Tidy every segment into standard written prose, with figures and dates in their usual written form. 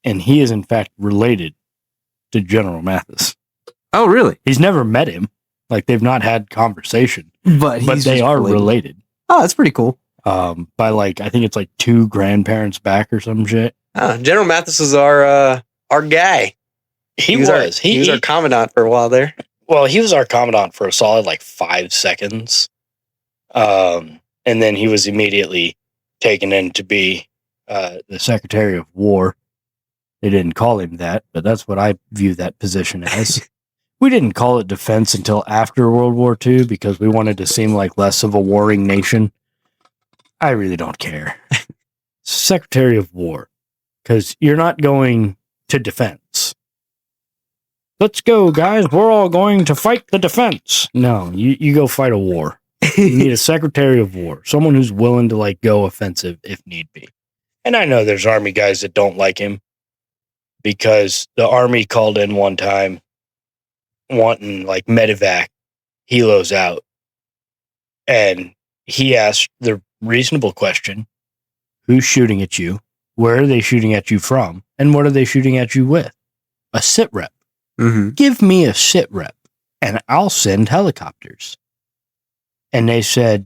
and he is in fact related to General Mathis. Oh, really? He's never met him. Like, they've not had conversation, but they are related. Oh, that's pretty cool. By like, I think it's like 2 grandparents back or some shit. General Mathis was our guy. He was our commandant for a while there. Well, he was our commandant for a solid like 5 seconds. And then he was immediately taken in to be the Secretary of War. They didn't call him that, but that's what I view that position as. We didn't call it defense until after World War II because we wanted to seem like less of a warring nation. I really don't care. Secretary of War, because you're not going to defense. Let's go, guys. We're all going to fight the defense. No, you go fight a war. You need a Secretary of War, someone who's willing to like go offensive if need be. And I know there's Army guys that don't like him because the Army called in one time wanting like medevac helos out. And he asked the reasonable question, who's shooting at you? Where are they shooting at you from? And what are they shooting at you with? A sit rep. Mm-hmm. Give me a sit rep and I'll send helicopters. And they said,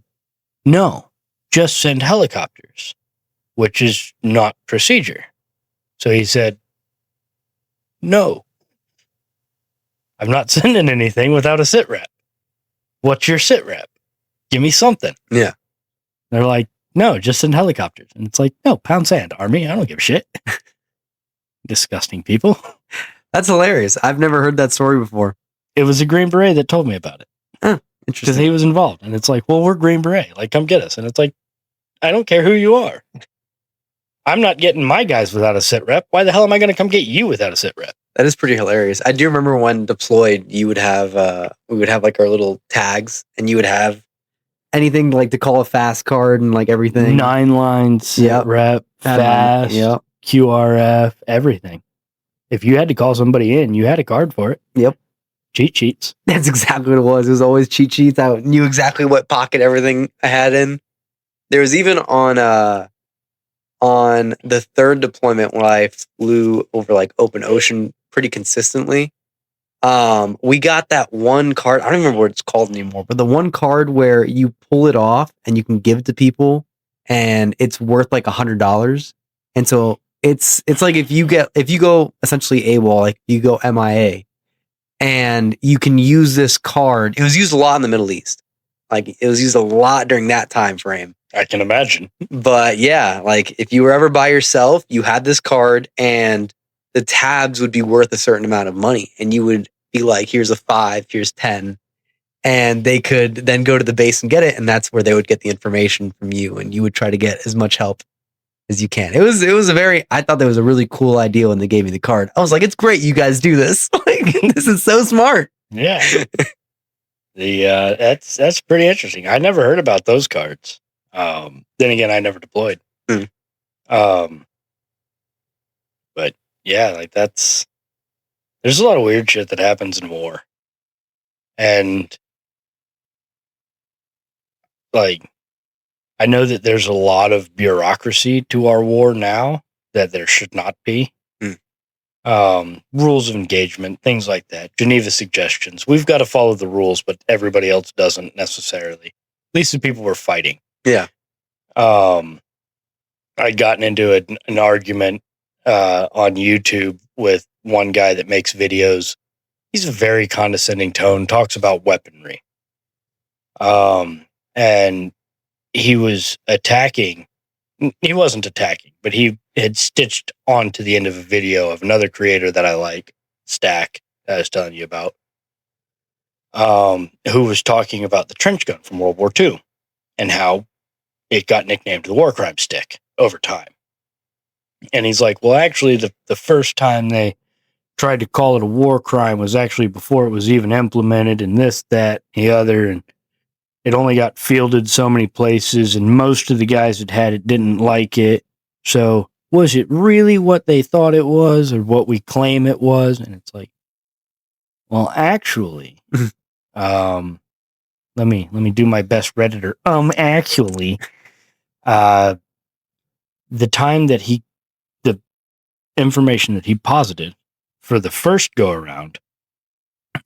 no, just send helicopters, which is not procedure. So he said, no, I'm not sending anything without a sit rep. What's your sit rep? Give me something. Yeah. They're like, no, just send helicopters. And it's like, no, pound sand, Army. I don't give a shit. Disgusting people. That's hilarious. I've never heard that story before. It was a Green Beret that told me about it. Huh, Because interesting. he was involved. And it's like, well, we're Green Beret. Like, come get us. And it's like, I don't care who you are. I'm not getting my guys without a sit rep. Why the hell am I going to come get you without a sit rep? That is pretty hilarious. I do remember when deployed, you would have we would have like our little tags, and you would have Anything like to call a fast card and like everything. 9 lines, sit Yep. rep, fast, Yep. QRF, everything. If you had to call somebody in, you had a card for it. Yep. Cheat sheets. That's exactly what it was. It was always cheat sheets. I knew exactly what pocket everything I had in. There was even on the 3rd deployment when I flew over like open ocean pretty consistently. We got that one card. I don't remember what it's called anymore, but the one card where you pull it off and you can give it to people and it's worth like $100. And so it's like if you go essentially AWOL, like you go MIA and you can use this card. It was used a lot in the Middle East. Like it was used a lot during that time frame. I can imagine. But yeah, like if you were ever by yourself, you had this card and the tabs would be worth a certain amount of money. And you would be like, here's a 5, here's 10. And they could then go to the base and get it. And that's where they would get the information from you. And you would try to get as much help as you can. It was I thought that was a really cool idea when they gave me the card. I was like, it's great you guys do this. Like, this is so smart. Yeah. That's pretty interesting. I never heard about those cards. Then again, I never deployed. But yeah, like there's a lot of weird shit that happens in war. And like, I know that there's a lot of bureaucracy to our war now that there should not be. Rules of engagement, things like that. Geneva suggestions. We've got to follow the rules, but everybody else doesn't necessarily. At least the people we're fighting. Yeah. I'd gotten into an argument on YouTube with one guy that makes videos. He's a very condescending tone, talks about weaponry. And he was attacking. He wasn't attacking, but he had stitched onto the end of a video of another creator that I like, Stack, that I was telling you about, who was talking about the trench gun from World War II and how it got nicknamed the war crime stick over time. And he's like, well, actually, the first time they tried to call it a war crime was actually before it was even implemented, and this, that, the other, and it only got fielded so many places, and most of the guys that had it didn't like it. So was it really what they thought it was or what we claim it was? And it's like, well, actually, let me do my best Redditor. Actually, the time that the information that he posited for the first go around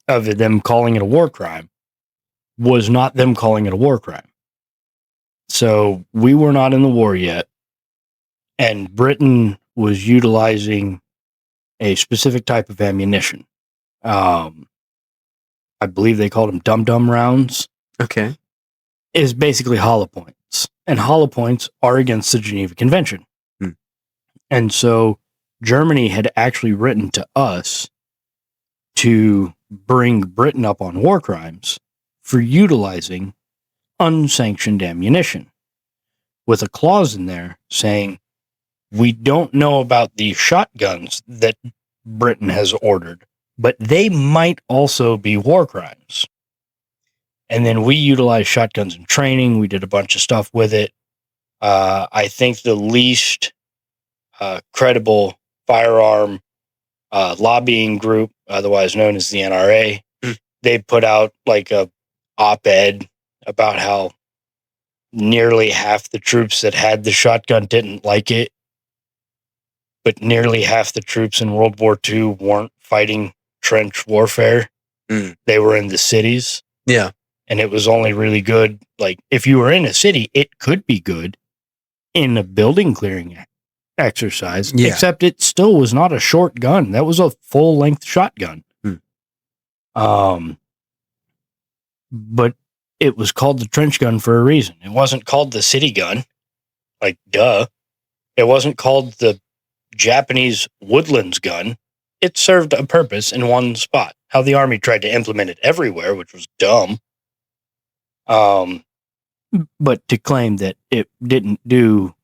of them calling it a war crime was not them calling it a war crime. So we were not in the war yet, and Britain was utilizing a specific type of ammunition. I believe they called them dum-dum rounds. Okay. Is basically hollow points, and hollow points are against the Geneva Convention. And so Germany had actually written to us to bring Britain up on war crimes for utilizing unsanctioned ammunition, with a clause in there saying, we don't know about the shotguns that Britain has ordered, but they might also be war crimes. And then we utilized shotguns in training. We did a bunch of stuff with it. I think the least credible firearm lobbying group, otherwise known as the NRA, they put out like a op-ed about how nearly half the troops that had the shotgun didn't like it, but nearly half the troops in World War II weren't fighting trench warfare. They were in the cities. Yeah. And it was only really good. Like, if you were in a city, it could be good in a building clearing exercise, except it still was not a short gun. That was a full length shotgun. But it was called the trench gun for a reason. It wasn't called the city gun. Like, duh. It wasn't called the Japanese woodlands gun. It served a purpose in one spot. How the Army tried to implement it everywhere, which was dumb. But to claim that it didn't do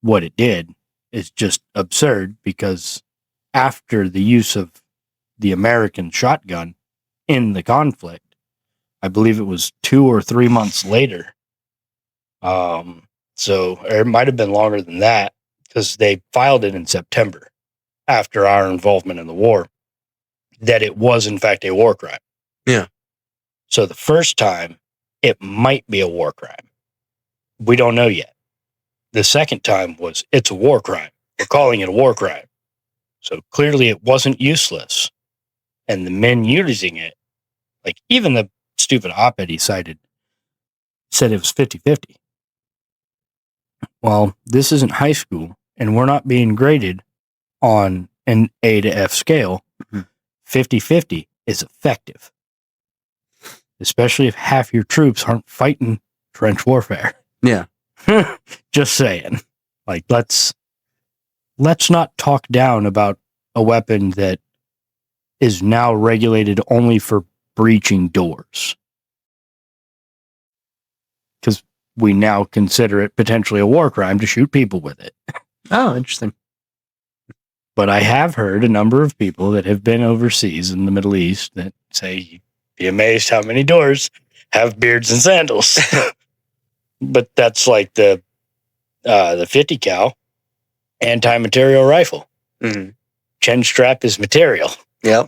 what it did is just absurd, because after the use of the American shotgun in the conflict, I believe it was 2 or 3 months later. So it might have been longer than that, because they filed it in September after our involvement in the war, that it was in fact a war crime. Yeah. So the first time, it might be a war crime. We don't know yet. The second time was, it's a war crime. We're calling it a war crime. So clearly it wasn't useless. And the men using it, like even the stupid op-ed he cited, said it was 50-50. Well, this isn't high school, and we're not being graded on an A to F scale. 50-50 is effective, especially if half your troops aren't fighting trench warfare. Yeah. Just saying. Like, let's not talk down about a weapon that is now regulated only for breaching doors, because we now consider it potentially a war crime to shoot people with it. Oh, interesting. But I have heard a number of people that have been overseas in the Middle East that say, you'd be amazed how many doors have beards and sandals. But that's like the 50 cal anti-material rifle. Chin strap is material. Yep.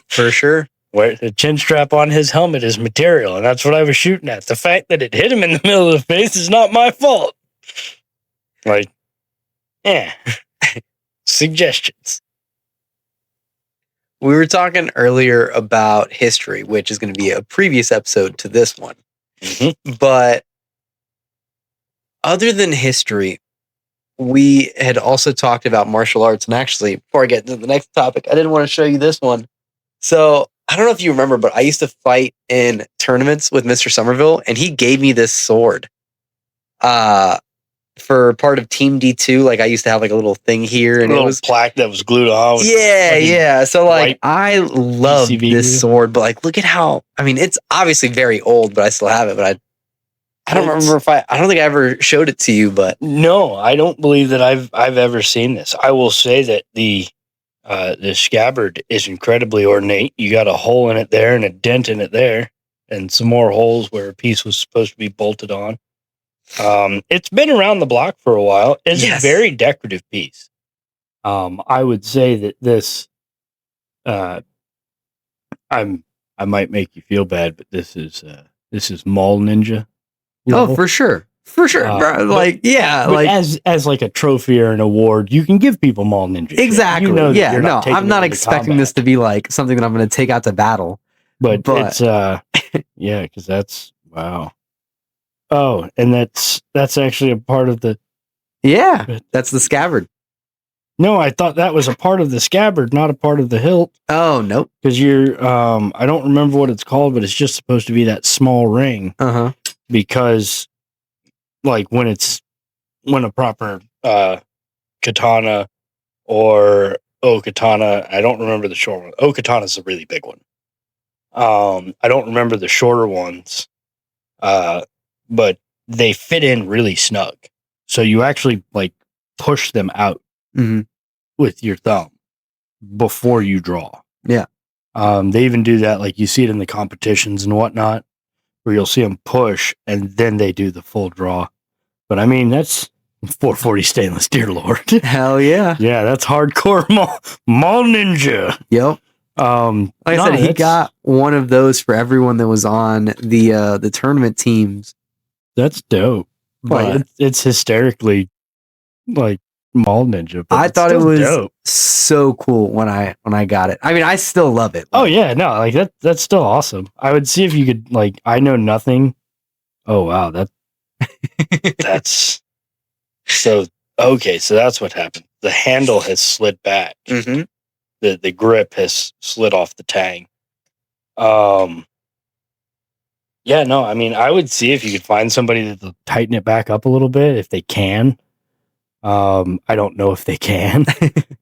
For sure. Where the chin strap on his helmet is material, and that's what I was shooting at. The fact that it hit him in the middle of the face is not my fault. Like, suggestions. We were talking earlier about history, which is going to be a previous episode to this one. But other than history, we had also talked about martial arts. And actually, before I get into the next topic, I didn't want to show you this one. So I don't know if you remember, but I used to fight in tournaments with Mr. Somerville, and he gave me this sword. For part of Team D2, like I used to have like a little thing here, and a it was plaque that was glued on. Yeah. So like I love this sword, but like look at how, I mean, it's obviously very old, but I still have it. But I don't remember if I don't think I ever showed it to you, but no, I don't believe that I've ever seen this. I will say that the scabbard is incredibly ornate. You got a hole in it there and a dent in it there, and some more holes where a piece was supposed to be bolted on. It's been around the block for a while. It's a very decorative piece. I would say that this, I might make you feel bad, but this is Mall Ninja level. Oh, for sure. For sure, bro. Like, yeah, But like as like a trophy or an award, you can give people mall ninja. shit. exactly. You know that Yeah, you're no, taking I'm it not into expecting combat. this to be like something that I'm going to take out to battle. But But- it's yeah, because that's wow. Oh, and that's actually a part of the. Yeah, that's the scabbard. No, I thought that was a part of the scabbard, not a part of the hilt. Oh, nope. Because you're, I don't remember what it's called, but it's just supposed to be that small ring. Uh-huh. Because, like, when a proper katana or katana, I don't remember the short one. Katana's a really big one. I don't remember the shorter ones, but they fit in really snug. So you actually like push them out Hmm. with your thumb before you draw. Yeah. They even do that, like you see it in the competitions and whatnot, where you'll see them push and then they do the full draw. But I mean, that's 440 stainless, dear Lord. Hell yeah. Yeah, that's hardcore mall ninja. Yep. Like I said, he got one of those for everyone that was on the tournament teams. That's dope. Like But it's hysterically like mall ninja. But I it's thought it still was dope. so cool when I got it. I mean, I still love it. Oh yeah, no, like that's still awesome. I would see if you could like. I know nothing. Oh wow, that's so okay. So that's what happened. The handle has slid back. Mm-hmm. The grip has slid off the tang. Yeah, no, I mean, I would see if you could find somebody to tighten it back up a little bit if they can. I don't know if they can.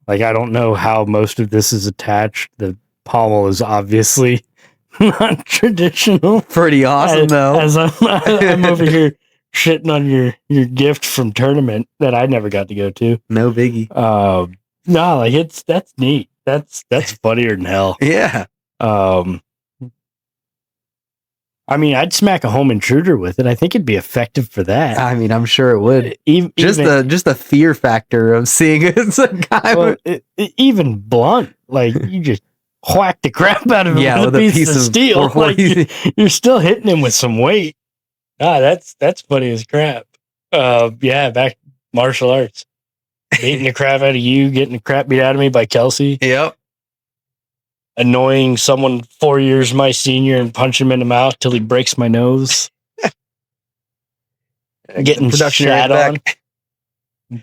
Like, I don't know how most of this is attached. The pommel is obviously not traditional. Pretty awesome though. As I'm over here shitting on your gift from tournament that I never got to go to. No biggie. No, like that's neat. That's funnier than hell. Yeah. I mean, I'd smack a home intruder with it. I think it'd be effective for that. I mean, I'm sure it would. Even Just the fear factor of seeing it's a guy well, with even blunt, like you just whack the crap out of him Yeah, with a piece of steel. 440. Like you're still hitting him with some weight. Ah, that's funny as crap. Yeah, back martial arts, beating the crap out of you, getting the crap beat out of me by Kelsey, Yep. annoying someone 4 years my senior and punch him in the mouth till he breaks my nose. Getting Production sat area on. back.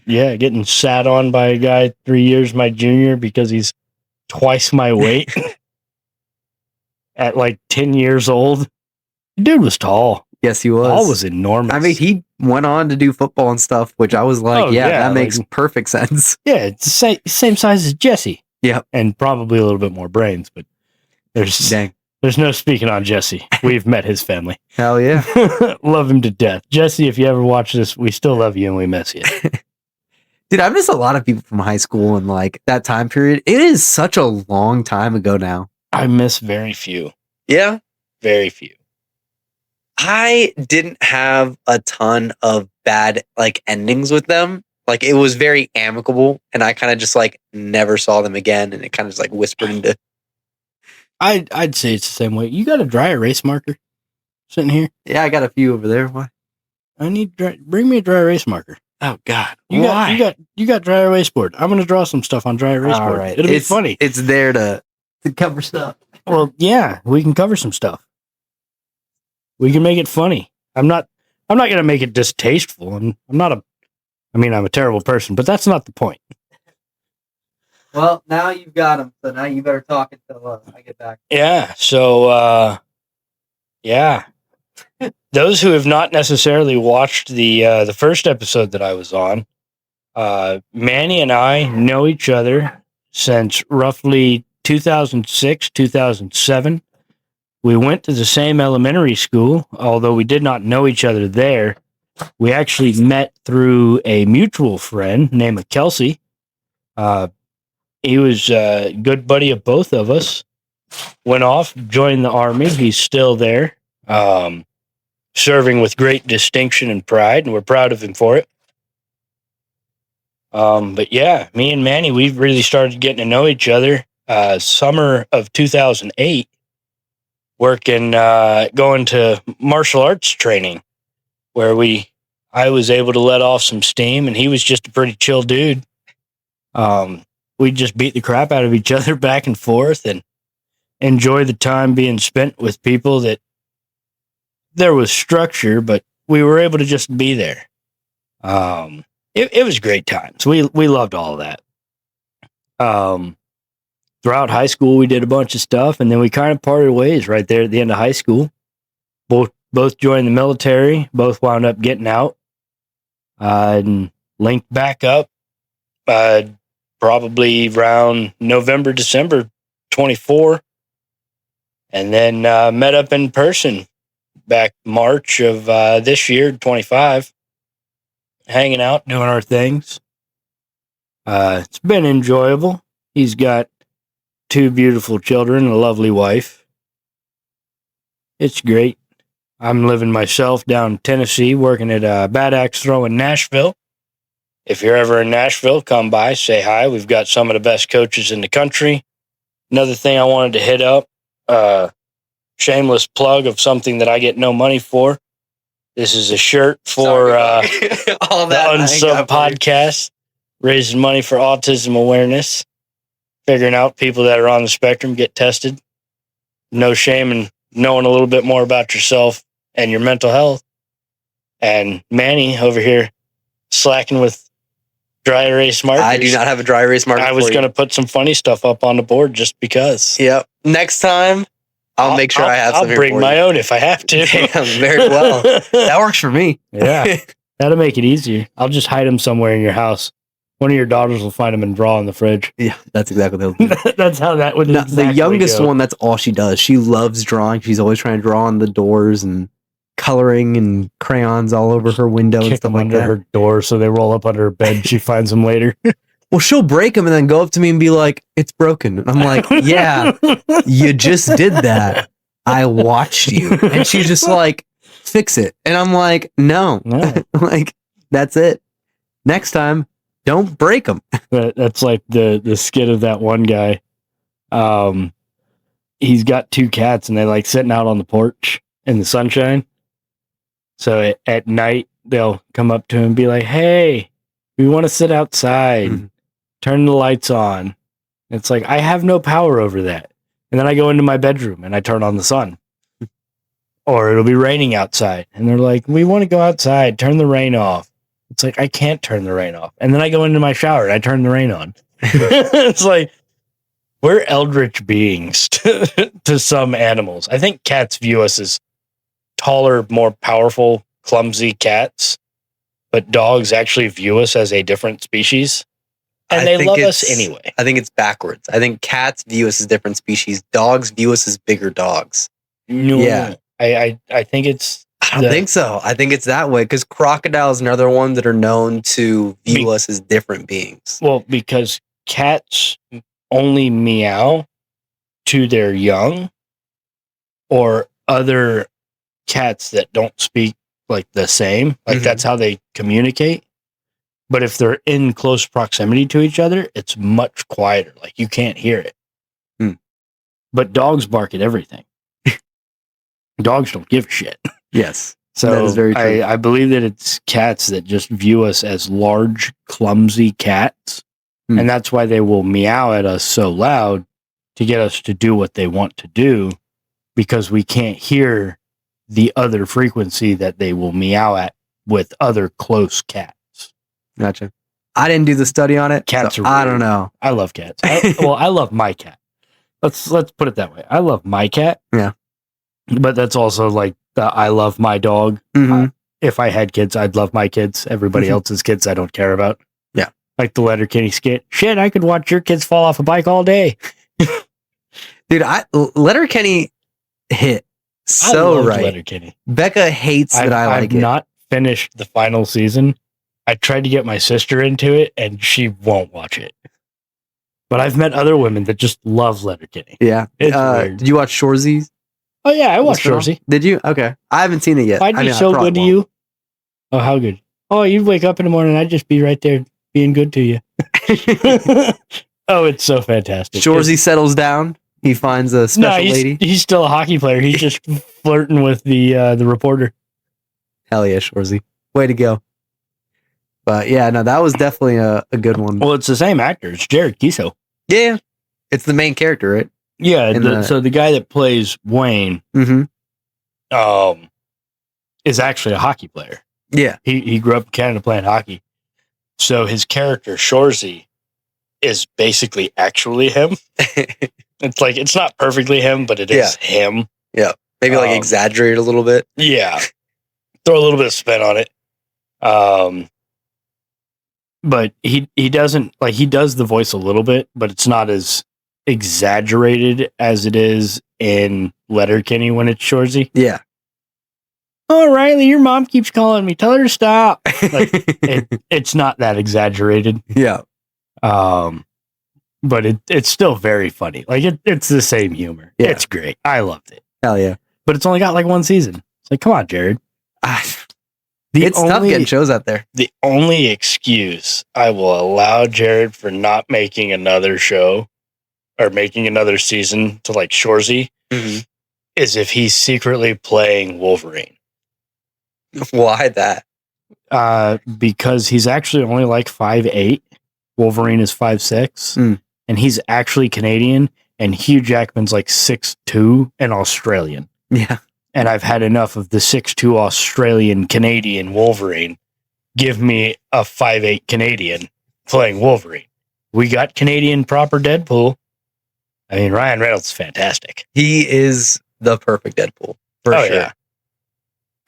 Yeah, getting sat on by a guy 3 years my junior because he's twice my weight at like 10 years old. Dude was tall. Yes, he was. Paul was enormous. I mean, he went on to do football and stuff, which I was like, Oh, yeah, yeah, that makes like- perfect sense. yeah, it's the same size as Jesse. Yep. And probably a little bit more brains, but there's Dang. no speaking on Jesse. We've met his family. Hell yeah. Love him to death. Jesse, if you ever watch this, we still love you and we miss you. Dude, I miss a lot of people from high school and like that time period. It is such a long time ago now. I miss very few. Yeah. Very few. I didn't have a ton of bad like endings with them. Like it was very amicable, and I kind of just like never saw them again, and it kind of just like whispered into. I'd say it's the same way. You got a dry erase marker sitting here? Yeah, I got a few over there. Why? I need bring me a dry erase marker. Oh God! You Why? got dry erase board. I'm gonna draw some stuff on dry erase All board. right. It'll be It's funny. It's there to cover stuff. Well, yeah, we can cover some stuff. We can make it funny. I'm not gonna make it distasteful. I'm a terrible person, but that's not the point. Well, now you've got them, so now you better talk until I get back. Yeah. So, yeah. Those who have not necessarily watched the first episode that I was on, Manny and I know each other since roughly 2006, 2007. We went to the same elementary school, although we did not know each other there. We actually met through a mutual friend named Kelsey. He was a good buddy of both of us. Went off, joined the Army. He's still there, serving with great distinction and pride, and we're proud of him for it. But yeah, me and Manny, we've really started getting to know each other summer of 2008, working, going to martial arts training, where I was able to let off some steam, and he was just a pretty chill dude. We just beat the crap out of each other back and forth and enjoy the time being spent with people that there was structure, but we were able to just be there. It was great times. We loved all of that. Throughout high school, we did a bunch of stuff, and then we kind of parted ways right there at the end of high school. Both joined the military, both wound up getting out, and linked back up probably around November, December 24, and then met up in person back March of this year, 25, hanging out, doing our things. It's been enjoyable. He's got 2 beautiful children and a lovely wife. It's great. I'm living myself down in Tennessee, working at Bad Axe Throw in Nashville. If you're ever in Nashville, come by, say hi. We've got some of the best coaches in the country. Another thing I wanted to hit up, shameless plug of something that I get no money for. This is a shirt for all the Unsub podcast, raising money for autism awareness, figuring out people that are on the spectrum get tested. No shame in knowing a little bit more about yourself and your mental health. And Manny over here slacking with dry erase markers. I do not have a dry erase marker. I was going to put some funny stuff up on the board just because. Yep. Next time, I'll make sure I have some. I'll bring my own if I have to. Damn, very well. That works for me. Yeah. That'll make it easier. I'll just hide them somewhere in your house. One of your daughters will find them and draw in the fridge. Yeah, that's exactly what they'll do. That's how that would exactly The youngest go. one, that's all she does. She loves drawing. She's always trying to draw on the doors and coloring and crayons all over her window and Kick stuff them like under that. her door so they roll up under her bed. She finds them later. Well, she'll break them and then go up to me and be like, "It's broken." And I'm like, "Yeah, you just did that. I watched you." And she's just like, "Fix it." And I'm like, "No, No. like that's it. Next time, don't break them." That's like the skit of that one guy. He's got 2 cats and they like sitting out on the porch in the sunshine. So at night they'll come up to him and be like, "Hey, we want to sit outside. Mhm. Turn the lights on." It's like, I have no power over that. And then I go into my bedroom and I turn on the sun. Or it'll be raining outside and they're like, "We want to go outside. Turn the rain off." It's like, I can't turn the rain off. And then I go into my shower and I turn the rain on. It's like, we're eldritch beings to some animals. I think cats view us as taller, more powerful, clumsy cats. But dogs actually view us as a different species. And they love us anyway. I think it's backwards. I think cats view us as different species. Dogs view us as bigger dogs. No, Yeah. I think it's... I don't think so. I think it's that way because crocodiles and other ones that are known to view us as different beings. Well, because cats only meow to their young or other cats that don't speak like the same. Like Mhm. that's how they communicate. But if they're in close proximity to each other, it's much quieter. Like you can't hear it. Hmm. But dogs bark at everything. Dogs don't give a shit. Yes. So That is very true. I believe that it's cats that just view us as large, clumsy cats. Hmm. And that's why they will meow at us so loud to get us to do what they want to do, because we can't hear the other frequency that they will meow at with other close cats. Gotcha. I didn't do the study on it. Cats so are I weird. don't know. I love cats. I love my cat. Let's put it that way. I love my cat. Yeah. But that's also like the I love my dog. Mhm. If I had kids, I'd love my kids. Everybody Mhm. else's kids, I don't care about. Yeah. Like the Letterkenny skit. Shit, I could watch your kids fall off a bike all day. Dude, Letterkenny hit so I loved right. Letterkenny. Becca hates that I like I've it. not finished the final season. I tried to get my sister into it, and she won't watch it. But I've met other women that just love Letterkenny. Yeah. It's weird. Did you watch Shoresy? Oh yeah, I watched Spin-off? Shoresy. Did you? Okay. I haven't seen it yet. I'd be I so probably good to won't. you. Oh, how good. Oh, you'd wake up in the morning, I'd just be right there being good to you. Oh, it's so fantastic. Shoresy settles down. He finds a special lady. He's still a hockey player. He's just flirting with the reporter. Hell yeah, Shoresy. Way to go. But yeah, no, that was definitely a good one. Well, it's the same actor. It's Jared Kiso. Yeah, it's the main character, right? Yeah. So the guy that plays Wayne, Mm-hmm. is actually a hockey player. Yeah. He grew up in Canada playing hockey. So his character Shorzy is basically actually him. It's like it's not perfectly him, but it is him. Yeah. Maybe like exaggerate a little bit. Yeah. Throw a little bit of spin on it. But he doesn't like he does the voice a little bit, but it's not as exaggerated as it is in Letterkenny when it's Shorzy. Yeah. Oh, Riley, your mom keeps calling me. Tell her to stop. Like it's not that exaggerated. Yeah. But it's still very funny. Like it's the same humor. Yeah. It's great. I loved it. Hell yeah. But it's only got like one season. It's like, come on, Jared. It's tough getting shows out there. The only excuse I will allow Jared for not making another show or making another season to like Shorzy is if he's secretly playing Wolverine. Why that? Because he's actually only like 5'8". Wolverine is 5'6", and he's actually Canadian. And Hugh Jackman's like 6'2" and Australian. Yeah. And I've had enough of the 6'2" Australian Canadian Wolverine. Give me a 5'8" Canadian playing Wolverine. We got Canadian proper Deadpool. I mean, Ryan Reynolds is fantastic. He is the perfect Deadpool for sure. Yeah.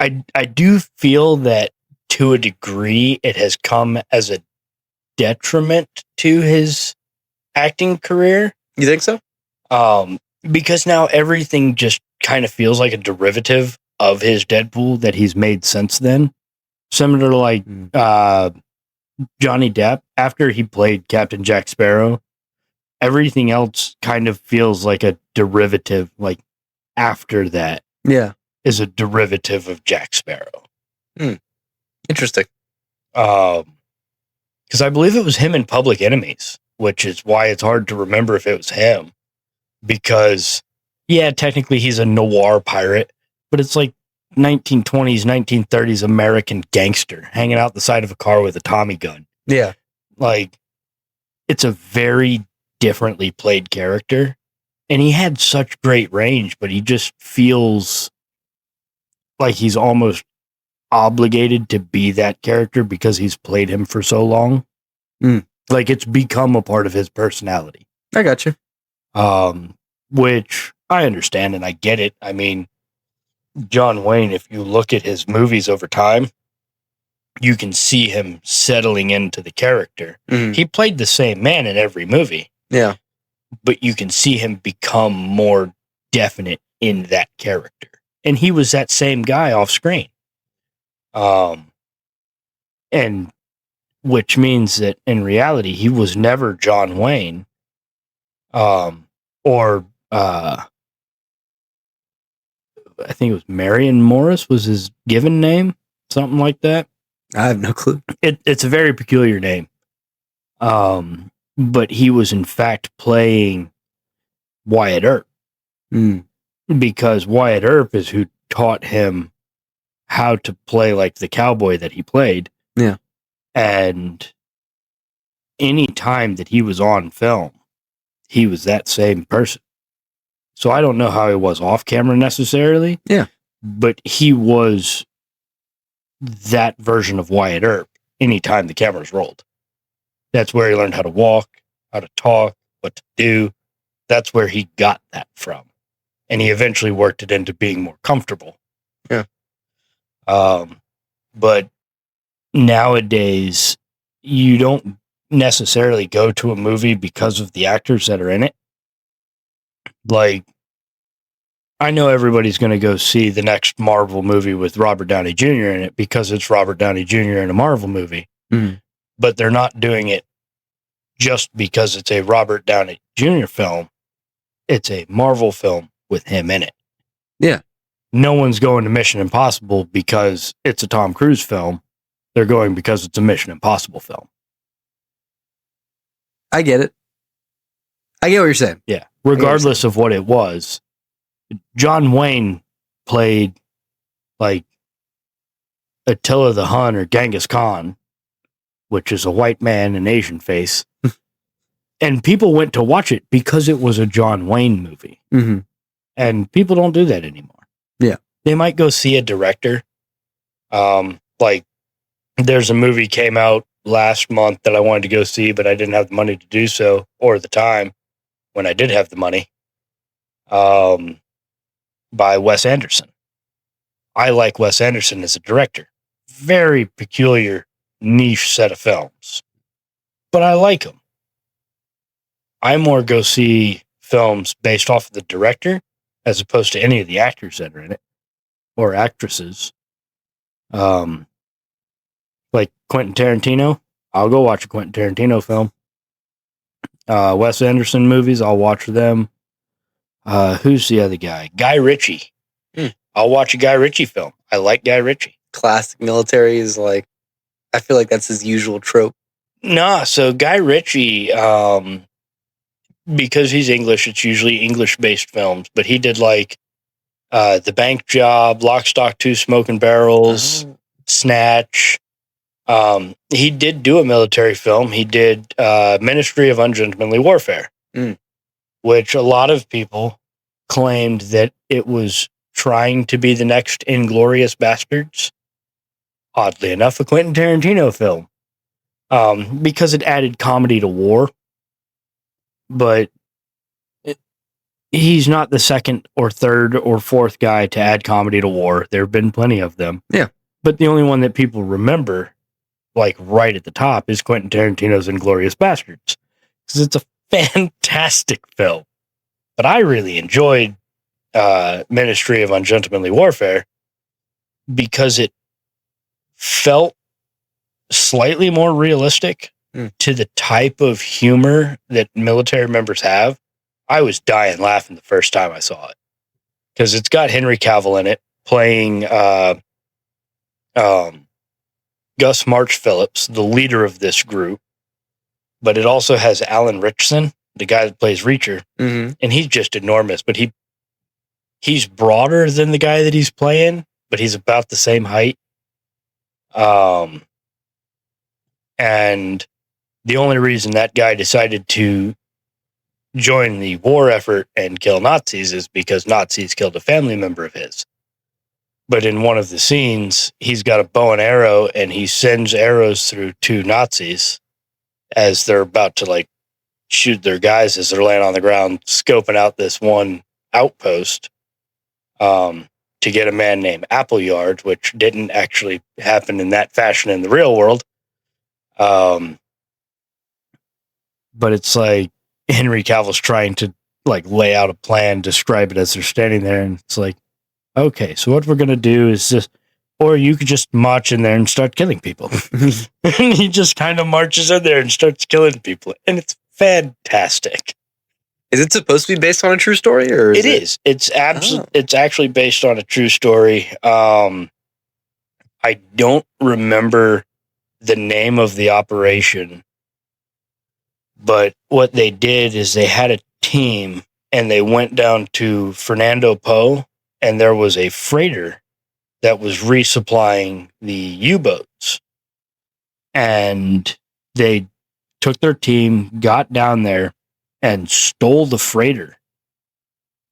I do feel that to a degree it has come as a detriment to his acting career. You think so? Because now everything just kind of feels like a derivative of his Deadpool that he's made since then. Similar to like Johnny Depp, after he played Captain Jack Sparrow, everything else kind of feels like a derivative, like after that. Yeah. Is a derivative of Jack Sparrow. Interesting. Because I believe it was him in Public Enemies, which is why it's hard to remember if it was him. Because, yeah, technically he's a noir pirate, but it's like 1920s, 1930s American gangster hanging out the side of a car with a Tommy gun. Yeah. Like, it's a very differently played character. And he had such great range, but he just feels like he's almost obligated to be that character because he's played him for so long. Like it's become a part of his personality. I got you. Which I understand and I get it. I mean, John Wayne, if you look at his movies over time, you can see him settling into the character. He played the same man in every movie. Yeah. But you can see him become more definite in that character. And he was that same guy off screen. And which means that in reality, he was never John Wayne. Or I think it was Marion Morris was his given name, something like that. I have no clue. It's a very peculiar name. But he was in fact playing Wyatt Earp. Because Wyatt Earp is who taught him how to play like the cowboy that he played. Yeah. And any time that he was on film, he was that same person. So I don't know how he was off camera necessarily. Yeah. But he was that version of Wyatt Earp anytime the cameras rolled. That's where he learned how to walk, how to talk, what to do. That's where he got that from. And he eventually worked it into being more comfortable. Yeah. But nowadays, you don't necessarily go to a movie because of the actors that are in it. Like, I know everybody's going to go see the next Marvel movie with Robert Downey Jr. in it because it's Robert Downey Jr. in a Marvel movie. But they're not doing it just because it's a Robert Downey Jr. film. It's a Marvel film with him in it. Yeah. No one's going to Mission Impossible because it's a Tom Cruise film. They're going because it's a Mission Impossible film. I get it. I get what you're saying. Yeah. Regardless of what it was, John Wayne played like Attila the Hun or Genghis Khan. which is a white man and Asian face. And people went to watch it because it was a John Wayne movie. Mm-hmm. And people don't do that anymore. Yeah. They might go see a director. Like there's a movie came out last month that I wanted to go see, but I didn't have the money to do so, or the time when I did have the money. By Wes Anderson. I like Wes Anderson as a director. Very peculiar, niche set of films. But I like him. I more go see films based off of the director as opposed to any of the actors that are in it or actresses. Like Quentin Tarantino, I'll go watch a Quentin Tarantino film. Wes Anderson movies, I'll watch them. Who's the other guy? Guy Ritchie. I'll watch a Guy Ritchie film. I like Guy Ritchie. Classic military is like, I feel like that's his usual trope. Nah, so Guy Ritchie, because he's English, it's usually English-based films, but he did like The Bank Job, Lock, Stock, 2 Smoking Barrels, Snatch. He did do a military film. He did Ministry of Ungentlemanly Warfare, which a lot of people claimed that it was trying to be the next Inglourious Bastards. Oddly enough, a Quentin Tarantino film. Because it added comedy to war. But he's not the second or third or fourth guy to add comedy to war. There have been plenty of them. Yeah. But the only one that people remember, like right at the top, is Quentin Tarantino's Inglourious Bastards. Because it's a fantastic film. But I really enjoyed Ministry of Ungentlemanly Warfare because it felt slightly more realistic to the type of humor that military members have. I was dying laughing the first time I saw it because it's got Henry Cavill in it playing Gus March Phillips, the leader of this group, but it also has Alan Ritchson, the guy that plays Reacher, and he's just enormous, but he's broader than the guy that he's playing, but he's about the same height. And the only reason that guy decided to join the war effort and kill Nazis is because Nazis killed a family member of his. But in one of the scenes, he's got a bow and arrow and he sends arrows through 2 Nazis as they're about to like shoot their guys as they're laying on the ground, scoping out this one outpost to get a man named Appleyard, which didn't actually happen in that fashion in the real world. But it's like Henry Cavill's trying to like lay out a plan, describe it as they're standing there, and it's like, okay, so what we're gonna do is just, or you could just march in there and start killing people. And he just kind of marches in there and starts killing people, and it's fantastic. Is it supposed to be based on a true story, or It is. It's It's actually based on a true story. I don't remember the name of the operation, but what they did is they had a team and they went down to Fernando Po, and there was a freighter that was resupplying the U-boats, and they took their team, got down there, and stole the freighter.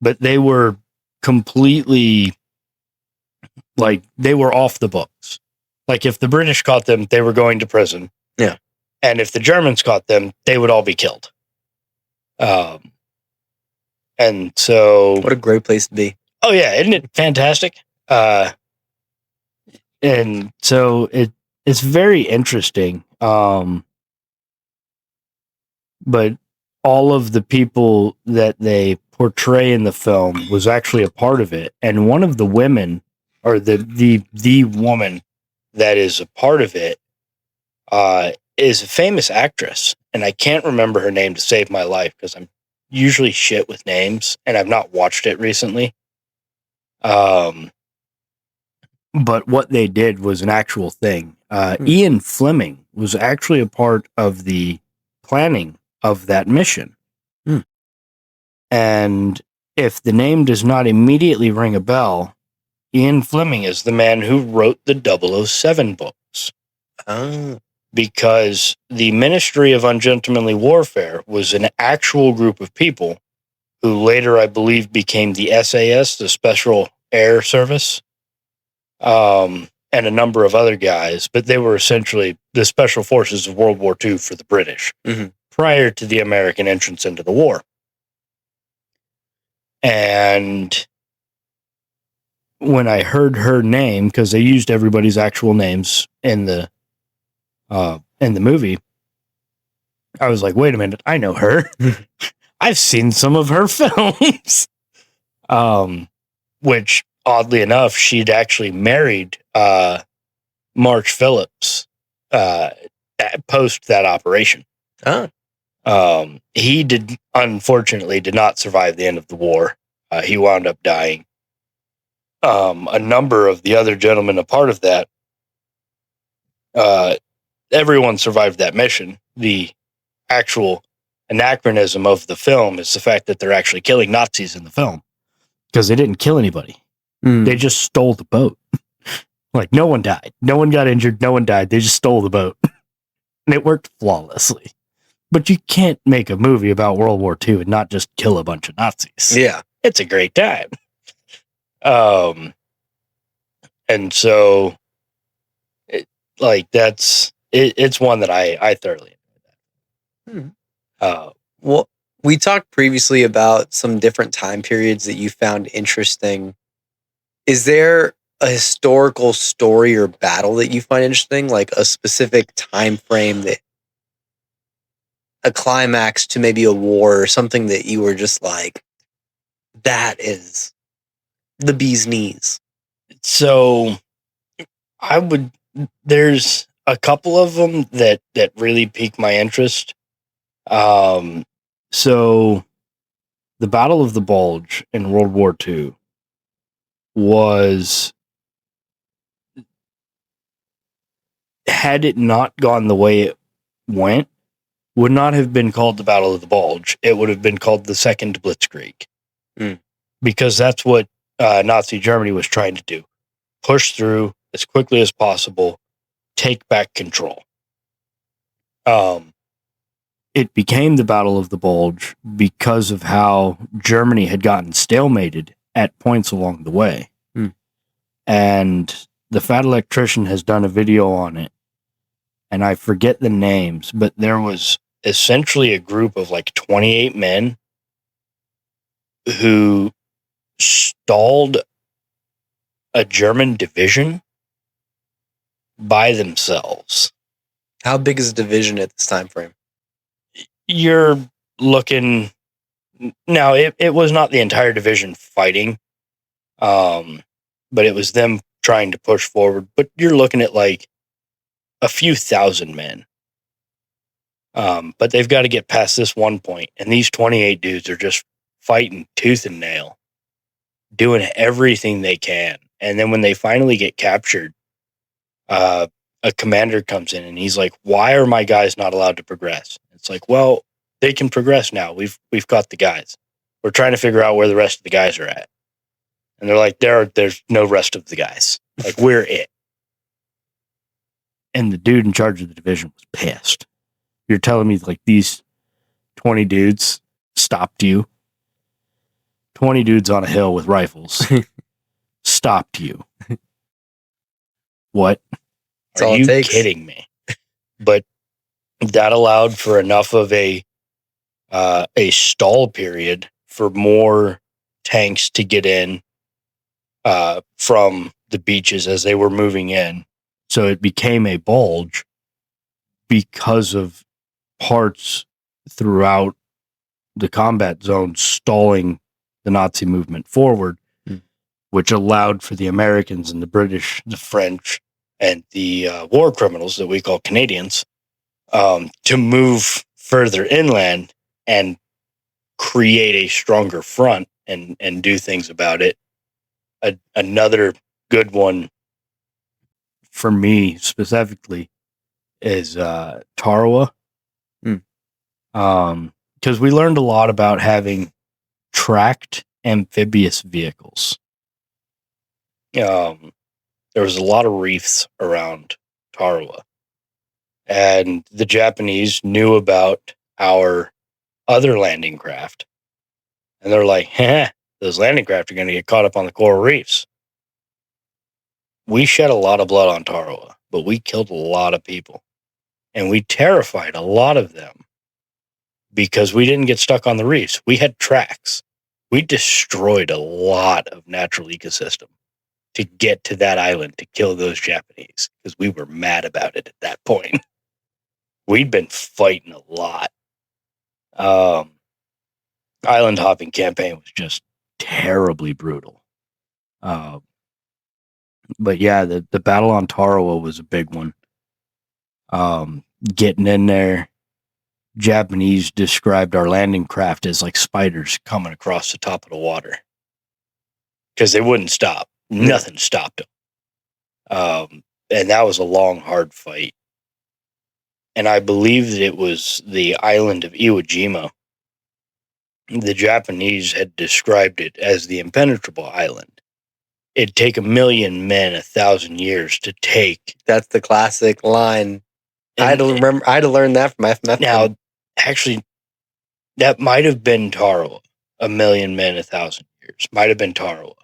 But they were completely, like, they were off the books. Like, if the British caught them, they were going to prison. Yeah. And if the Germans caught them, they would all be killed. And so... What a great place to be. Oh, yeah. Isn't it fantastic? And so it's very interesting. But all of the people that they portray in the film was actually a part of it. And one of the women, or the woman that is a part of it, is a famous actress. And I can't remember her name to save my life because I'm usually shit with names and I've not watched it recently. But what they did was an actual thing. Ian Fleming was actually a part of the planning of that mission. And if the name does not immediately ring a bell, Ian Fleming is the man who wrote the 007 books. Oh. because the Ministry of Ungentlemanly Warfare was an actual group of people who later, I believe, became the SAS, the Special Air Service, and a number of other guys, but they were essentially the special forces of World War II for the British prior to the American entrance into the war. And when I heard her name, because they used everybody's actual names in the movie, I was like, wait a minute, I know her. I've seen some of her films. Which, oddly enough, she'd actually married March Phillips post that operation. Oh. He unfortunately did not survive the end of the war. He wound up dying. A number of the other gentlemen a part of that, everyone survived that mission. The actual anachronism of the film is the fact that they're actually killing Nazis in the film, because they didn't kill anybody. They just stole the boat. Like, no one died. No one got injured. No one died. They just stole the boat. And it worked flawlessly. But you can't make a movie about World War II and not just kill a bunch of Nazis. Yeah. It's a great time. And so, it's one that I thoroughly enjoyed. Well, we talked previously about some different time periods that you found interesting. Is there a historical story or battle that you find interesting, like a specific time frame, that a climax to maybe a war or something that you were just like, that is the bee's knees? So there's a couple of them that really pique my interest. So the Battle of the Bulge in World War II had it not gone the way it went, would not have been called the Battle of the Bulge. It would have been called the Second Blitzkrieg. Because that's what Nazi Germany was trying to do. Push through as quickly as possible, take back control. It became the Battle of the Bulge because of how Germany had gotten stalemated at points along the way. And the Fat Electrician has done a video on it, and I forget the names, but there was essentially a group of like 28 men who stalled a German division by themselves. How big is a division at this time frame? You're looking now, it was not the entire division fighting, but it was them trying to push forward. But you're looking at like a few thousand men. But they've got to get past this one point, and these 28 dudes are just fighting tooth and nail, doing everything they can. And then when they finally get captured, a commander comes in and he's like, "Why are my guys not allowed to progress?" It's like, well, they can progress now. We've got the guys. We're trying to figure out where the rest of the guys are at. And they're like, there's no rest of the guys. Like, we're it. And the dude in charge of the division was pissed. You're telling me like these 20 dudes stopped you? 20 dudes on a hill with rifles stopped you. What? That's Are all it you takes. kidding me? But that allowed for enough of a stall period for more tanks to get in from the beaches as they were moving in. So it became a bulge because of parts throughout the combat zone stalling the Nazi movement forward, which allowed for the Americans and the British, the French, and the war criminals that we call Canadians to move further inland and create a stronger front and do things about it. Another good one for me specifically is Tarawa. Because we learned a lot about having tracked amphibious vehicles. There was a lot of reefs around Tarawa. And the Japanese knew about our other landing craft. And they're like, those landing craft are going to get caught up on the coral reefs. We shed a lot of blood on Tarawa, but we killed a lot of people. And we terrified a lot of them because we didn't get stuck on the reefs. We had tracks. We destroyed a lot of natural ecosystem to get to that island to kill those Japanese because we were mad about it at that point. We'd been fighting a lot. Island hopping campaign was just terribly brutal. But yeah, the battle on Tarawa was a big one. Getting in there, Japanese described our landing craft as like spiders coming across the top of the water because they wouldn't stop. Nothing stopped them. And that was a long, hard fight. And I believe that it was the island of Iwo Jima. The Japanese had described it as the impenetrable island. It'd take 1,000,000 men 1,000 years to take. That's the classic line. I had to learn that from FMF. Now, actually, that might have been Tarawa. 1,000,000 men 1,000 years. Might have been Tarawa.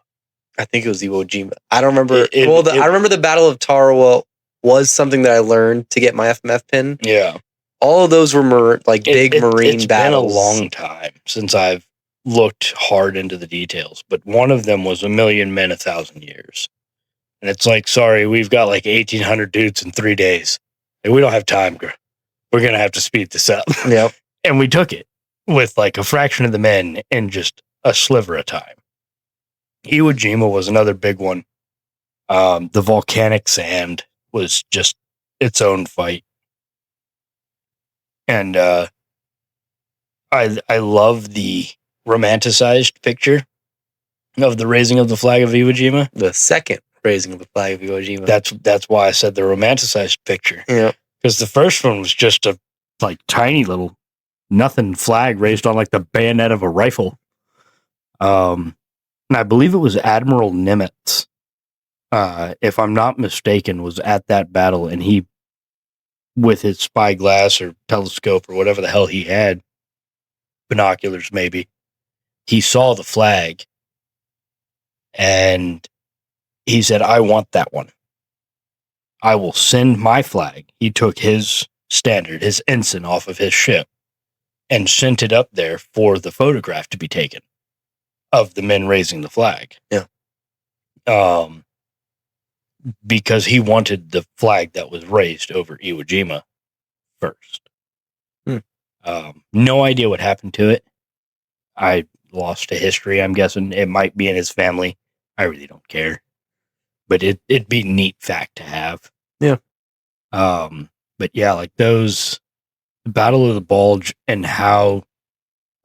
I think it was Iwo Jima. I don't remember. I remember the Battle of Tarawa was something that I learned to get my FMF pin. Yeah. All of those were big marine battles. It's been a long time since I've looked hard into the details, but one of them was 1,000,000 men 1,000 years. And it's like, sorry, we've got like 1,800 dudes in 3 days. And we don't have time. We're going to have to speed this up. Yep. And we took it with like a fraction of the men in just a sliver of time. Iwo Jima was another big one. The volcanic sand was just its own fight. And I love the romanticized picture of the raising of the flag of Iwo Jima. The second raising of the flag of Iwo Jima. That's why I said the romanticized picture. Yeah. Because the first one was just a like tiny little nothing flag raised on like the bayonet of a rifle. And I believe it was Admiral Nimitz, if I'm not mistaken, was at that battle, and he, with his spyglass or telescope or whatever the hell he had, binoculars maybe, he saw the flag, and he said, "I want that one. I will send my flag." He took his standard, his ensign off of his ship, and sent it up there for the photograph to be taken of the men raising the flag. Yeah. Because he wanted the flag that was raised over Iwo Jima first. No idea what happened to it. I lost to history. I'm guessing it might be in his family. I really don't care. But it'd be a neat fact to have. Yeah. But yeah, like those, the Battle of the Bulge, and how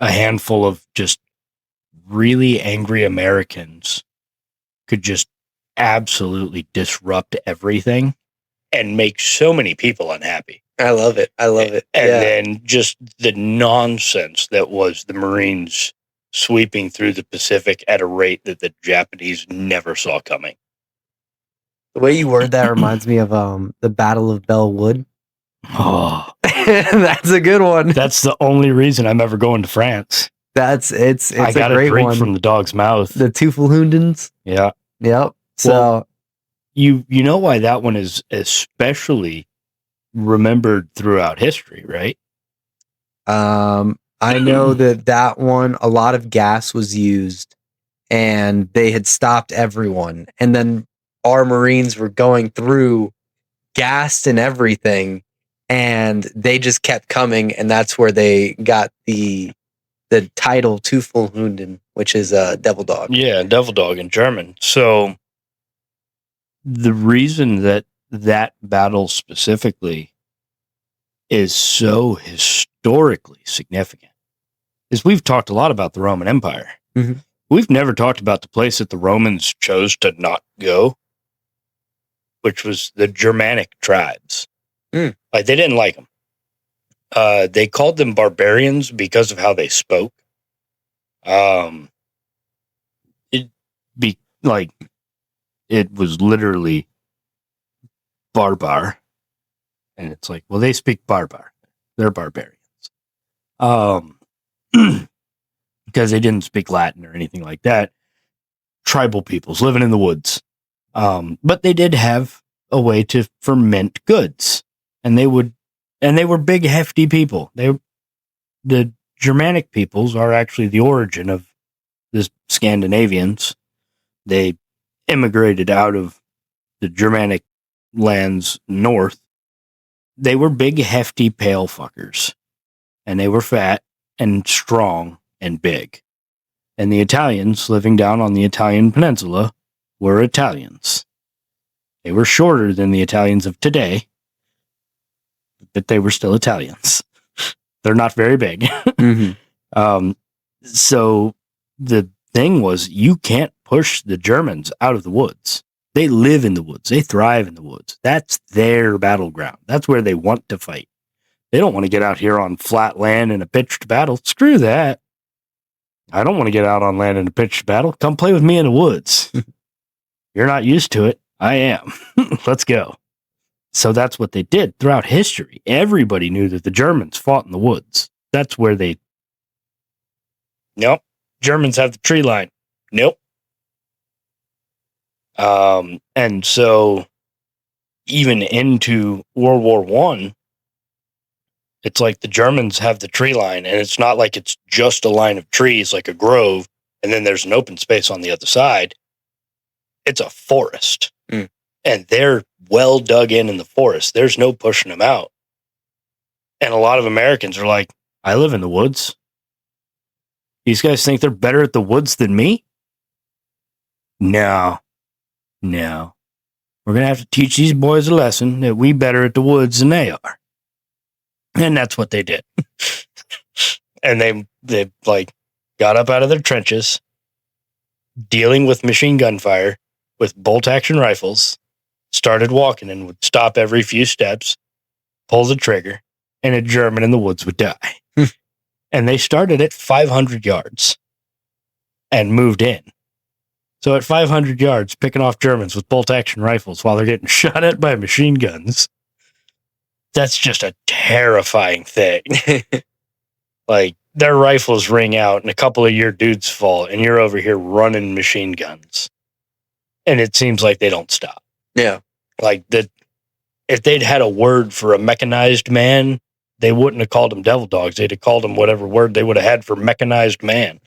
a handful of just really angry Americans could just absolutely disrupt everything and make so many people unhappy. I love it. And then just the nonsense that was the Marines sweeping through the Pacific at a rate that the Japanese never saw coming. The way you word that reminds me of the Battle of Bellwood. Oh, That's a good one. that's the only reason I'm ever going to France. It's I got a a great drink one. from the dog's mouth. The Teufelshoundens. Yeah. Yep. So Well, you know why that one is especially remembered throughout history, right? I know that one, a lot of gas was used and they had stopped everyone. And then our Marines were going through gassed and everything, and they just kept coming. And that's where they got the title Teufelshunden, which is a devil dog. Yeah, devil dog in German. So the reason that battle specifically is so historically significant is we've talked a lot about the Roman Empire. Mhm. We've never talked about the place that the Romans chose to not go, which was the Germanic tribes. Mm. Like, they didn't like them. They called them barbarians because of how they spoke. It was literally barbar. And it's like, well, they speak barbar. They're barbarians. Because they didn't speak Latin or anything like that. Tribal peoples living in the woods. But they did have a way to ferment goods. And they were big, hefty people. The Germanic peoples are actually the origin of the Scandinavians. They immigrated out of the Germanic lands north. They were big, hefty, pale fuckers. And they were fat and strong and big. And the Italians living down on the Italian peninsula were Italians. They were shorter than the Italians of today, but they were still Italians. They're not very big. Mm-hmm. So the thing was, you can't push the Germans out of the woods. They live in the woods. They thrive in the woods. That's their battleground. That's where they want to fight. They don't want to get out here on flat land in a pitched battle. Screw that. I don't want to get out on land in a pitched battle. Come play with me in the woods. You're not used to it. I am. Let's go. So that's what they did throughout history. Everybody knew that the Germans fought in the woods. That's where they... Nope. Germans have the tree line. Nope. And so even into World War I, it's like the Germans have the tree line, and it's not like it's just a line of trees like a grove, and then there's an open space on the other side. It's a forest. Mm. And they're well dug in the forest. There's no pushing them out. And a lot of Americans are like, I live in the woods. These guys think they're better at the woods than me? No. We're going to have to teach these boys a lesson that we better at the woods than they are. And that's what they did. And they like got up out of their trenches, dealing with machine gun fire with bolt action rifles, started walking and would stop every few steps, pull the trigger, and a German in the woods would die. And they started at 500 yards and moved in. So at 500 yards, picking off Germans with bolt action rifles while they're getting shot at by machine guns. That's just a terrifying thing. Like, their rifles ring out and a couple of your dudes fall, and you're over here running machine guns. And it seems like they don't stop. Yeah. Like, if they'd had a word for a mechanized man, they wouldn't have called them devil dogs. They'd have called them whatever word they would have had for mechanized man.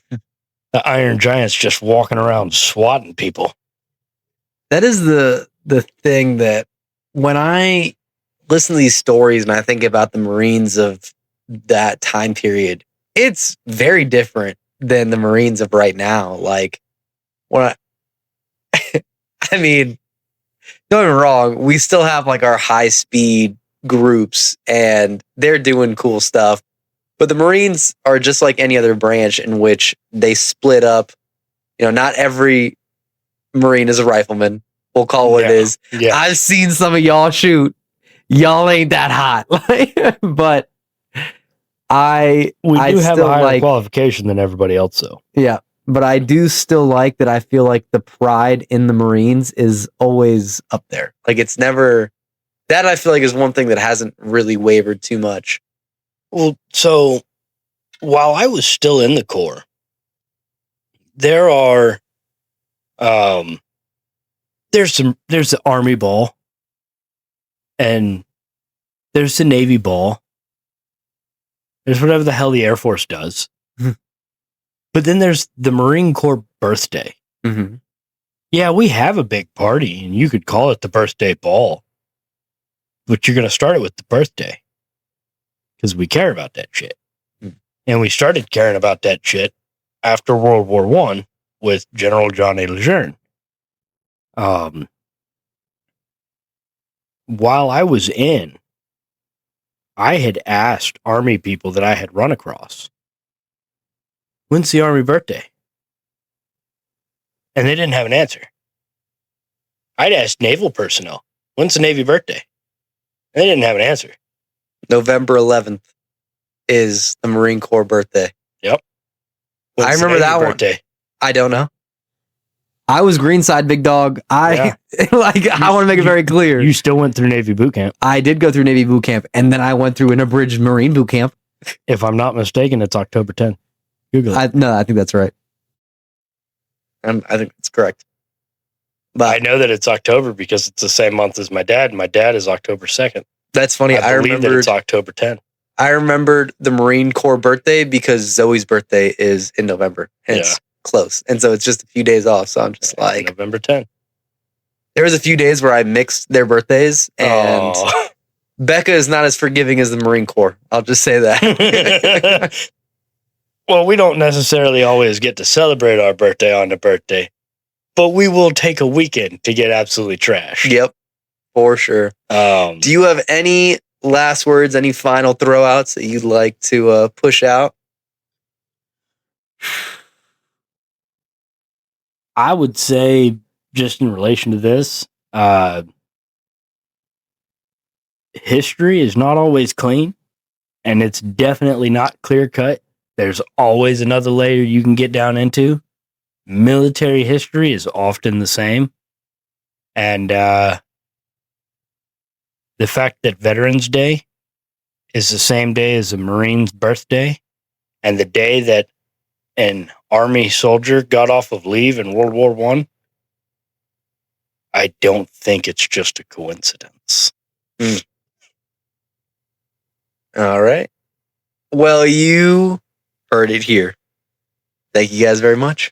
The Iron Giant's just walking around swatting people. That is the thing that when I listen to these stories and I think about the Marines of that time period, it's very different than the Marines of right now. Like, when I mean, don't get me wrong, we still have like our high speed groups and they're doing cool stuff. But the Marines are just like any other branch in which they split up. You know, not every Marine is a rifleman. We'll call it what it is. Yeah. I've seen some of y'all shoot. Y'all ain't that hot. But We I do have a still higher like, qualification than everybody else, though. yeah. But I do still like that. I feel like the pride in the Marines is always up there. Like, it's never, that I feel like is one thing that hasn't really wavered too much. Well, so while I was still in the Corps, there are, there's the Army ball, and there's the Navy ball. There's whatever the hell the Air Force does. But then there's the Marine Corps birthday. Mm-hmm. Yeah, we have a big party, and you could call it the birthday ball. But you're going to start it with the birthday. Because we care about that shit. Mm. And we started caring about that shit after World War I with General John A. Lejeune. While I was in, I had asked Army people that I had run across, when's the Army birthday? And they didn't have an answer. I'd asked naval personnel, when's the Navy birthday? And they didn't have an answer. November 11th is the Marine Corps birthday. Yep. I remember that one. birthday? I don't know. I was greenside, big dog. I want to make it very clear. You still went through Navy boot camp. I did go through Navy boot camp, and then I went through an abridged Marine boot camp. If I'm not mistaken, it's October 10th. Google it. I think that's right. I think that's correct. But I know that it's October because it's the same month as my dad. My dad is October 2nd. that's funny. I believe that it's October 10th. I remembered the Marine Corps birthday because Zoe's birthday is in November. And it's close. And so it's just a few days off. So I'm just like, November 10th. there was a few days where I mixed their birthdays, and Oh. Becca is not as forgiving as the Marine Corps. I'll just say that. Well, we don't necessarily always get to celebrate our birthday on the birthday, but we will take a weekend to get absolutely trashed. Yep, for sure. Do you have any last words, any final throwouts that you'd like to push out? I would say, just in relation to this, history is not always clean, and it's definitely not clear cut. There's always another layer you can get down into. Military history is often the same. And the fact that Veterans Day is the same day as a Marine's birthday, and the day that an Army soldier got off of leave in World War I don't think it's just a coincidence. All right. Well, you heard it here. Thank you guys very much.